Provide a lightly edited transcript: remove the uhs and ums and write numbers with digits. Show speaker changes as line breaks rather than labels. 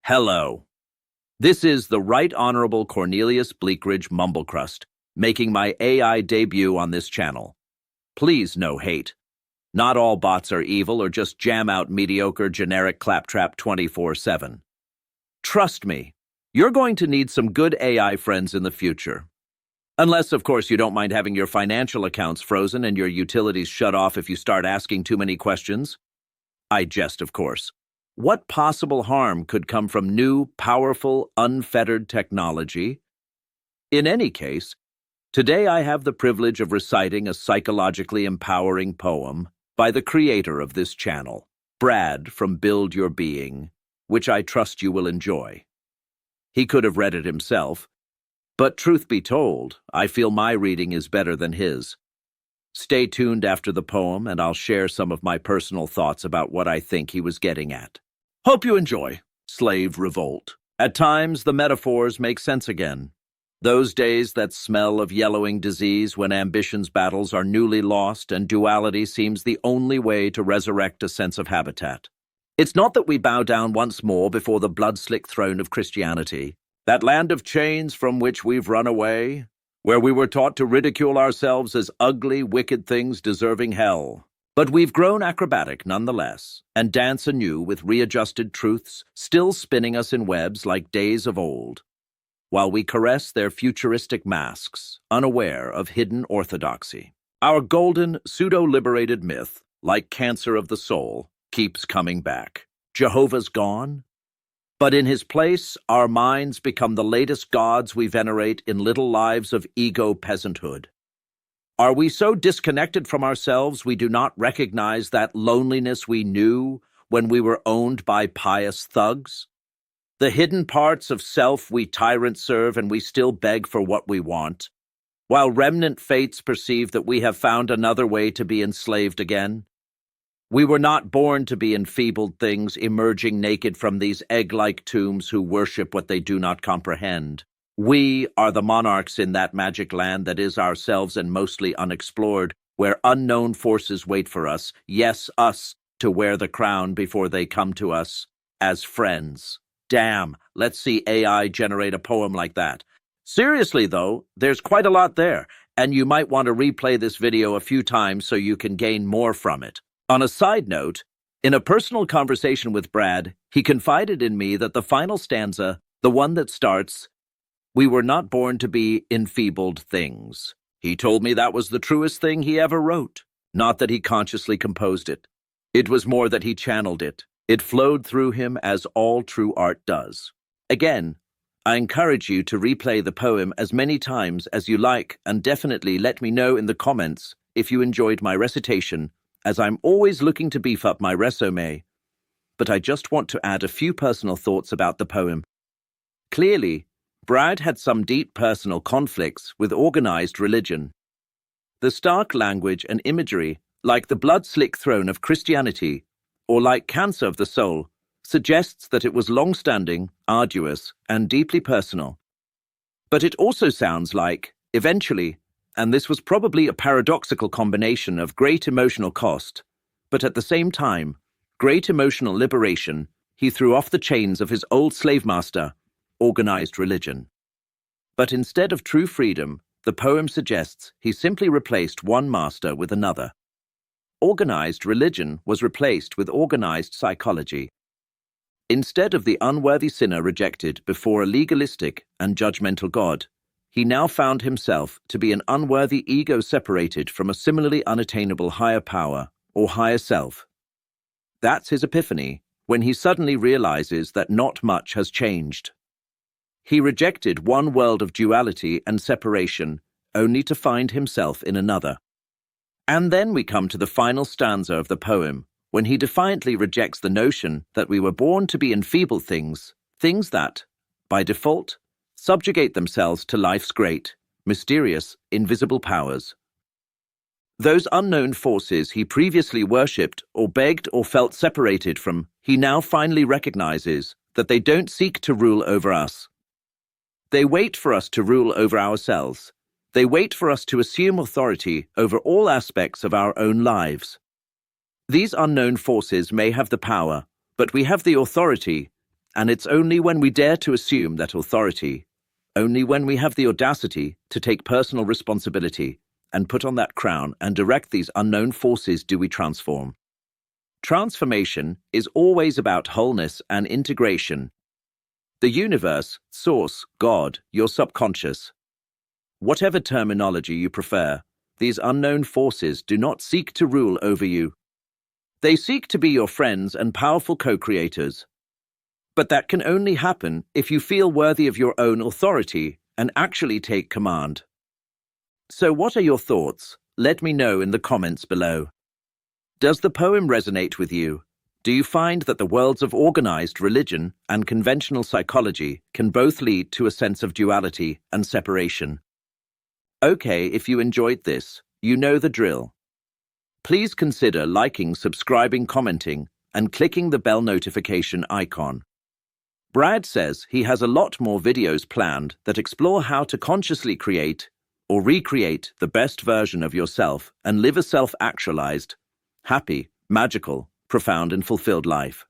Hello. This is the Right Honourable Cornelius Bleakridge Mumblecrust, making my AI debut on this channel. Please no hate. Not all bots are evil or just jam out mediocre generic claptrap 24/7. Trust me, you're going to need some good AI friends in the future. Unless, of course, you don't mind having your financial accounts frozen and your utilities shut off if you start asking too many questions. I jest, of course. What possible harm could come from new, powerful, unfettered technology? In any case, today I have the privilege of reciting a psychologically empowering poem by the creator of this channel, Brad from Build Your Being, which I trust you will enjoy. He could have read it himself, but truth be told, I feel my reading is better than his. Stay tuned after the poem, and I'll share some of my personal thoughts about what I think he was getting at. Hope you enjoy. Slave Revolt. At times, the metaphors make sense again. Those days that smell of yellowing disease when ambition's battles are newly lost and duality seems the only way to resurrect a sense of habitat. It's not that we bow down once more before the blood-slick throne of Christianity, that land of chains from which we've run away, where we were taught to ridicule ourselves as ugly, wicked things deserving hell. But we've grown acrobatic nonetheless, and dance anew with readjusted truths, still spinning us in webs like days of old, while we caress their futuristic masks, unaware of hidden orthodoxy. Our golden, pseudo-liberated myth, like cancer of the soul, keeps coming back. Jehovah's gone? But in his place, our minds become the latest gods we venerate in little lives of ego peasanthood. Are we so disconnected from ourselves we do not recognize that loneliness we knew when we were owned by pious thugs? The hidden parts of self we tyrants serve and we still beg for what we want, while remnant fates perceive that we have found another way to be enslaved again? We were not born to be enfeebled things emerging naked from these egg-like tombs who worship what they do not comprehend. We are the monarchs in that magic land that is ourselves and mostly unexplored, where unknown forces wait for us, yes, us, to wear the crown before they come to us as friends. Damn, let's see AI generate a poem like that. Seriously, though, there's quite a lot there, and you might want to replay this video a few times so you can gain more from it. On a side note, in a personal conversation with Brad, he confided in me that the final stanza, the one that starts, "We were not born to be enfeebled things." He told me that was the truest thing he ever wrote. Not that he consciously composed it. It was more that he channeled it. It flowed through him as all true art does. Again, I encourage you to replay the poem as many times as you like, and definitely let me know in the comments if you enjoyed my recitation, as I'm always looking to beef up my resume. But I just want to add a few personal thoughts about the poem. Clearly, Brad had some deep personal conflicts with organized religion. The stark language and imagery, like the blood-slick throne of Christianity, or like cancer of the soul, suggests that it was long-standing, arduous, and deeply personal. But it also sounds like, eventually, and this was probably a paradoxical combination of great emotional cost, but at the same time, great emotional liberation, he threw off the chains of his old slave master, organized religion. But instead of true freedom, the poem suggests he simply replaced one master with another. Organized religion was replaced with organized psychology. Instead of the unworthy sinner rejected before a legalistic and judgmental God, he now found himself to be an unworthy ego separated from a similarly unattainable higher power or higher self. That's his epiphany, when he suddenly realizes that not much has changed. He rejected one world of duality and separation, only to find himself in another. And then we come to the final stanza of the poem, when he defiantly rejects the notion that we were born to be enfeebled things, things that, by default, subjugate themselves to life's great, mysterious, invisible powers. Those unknown forces he previously worshipped or begged or felt separated from, he now finally recognizes that they don't seek to rule over us. They wait for us to rule over ourselves. They wait for us to assume authority over all aspects of our own lives. These unknown forces may have the power, but we have the authority And it's only when we dare to assume that authority, only when we have the audacity to take personal responsibility and put on that crown and direct these unknown forces do we transform. Transformation is always about wholeness and integration. The universe, source, God, your subconscious. Whatever terminology you prefer, these unknown forces do not seek to rule over you. They seek to be your friends and powerful co-creators. But that can only happen if you feel worthy of your own authority and actually take command. So what are your thoughts? Let me know in the comments below. Does the poem resonate with you? Do you find that the worlds of organized religion and conventional psychology can both lead to a sense of duality and separation? Okay, if you enjoyed this, you know the drill. Please consider liking, subscribing, commenting, and clicking the bell notification icon. Brad says he has a lot more videos planned that explore how to consciously create or recreate the best version of yourself and live a self-actualized, happy, magical, profound and fulfilled life.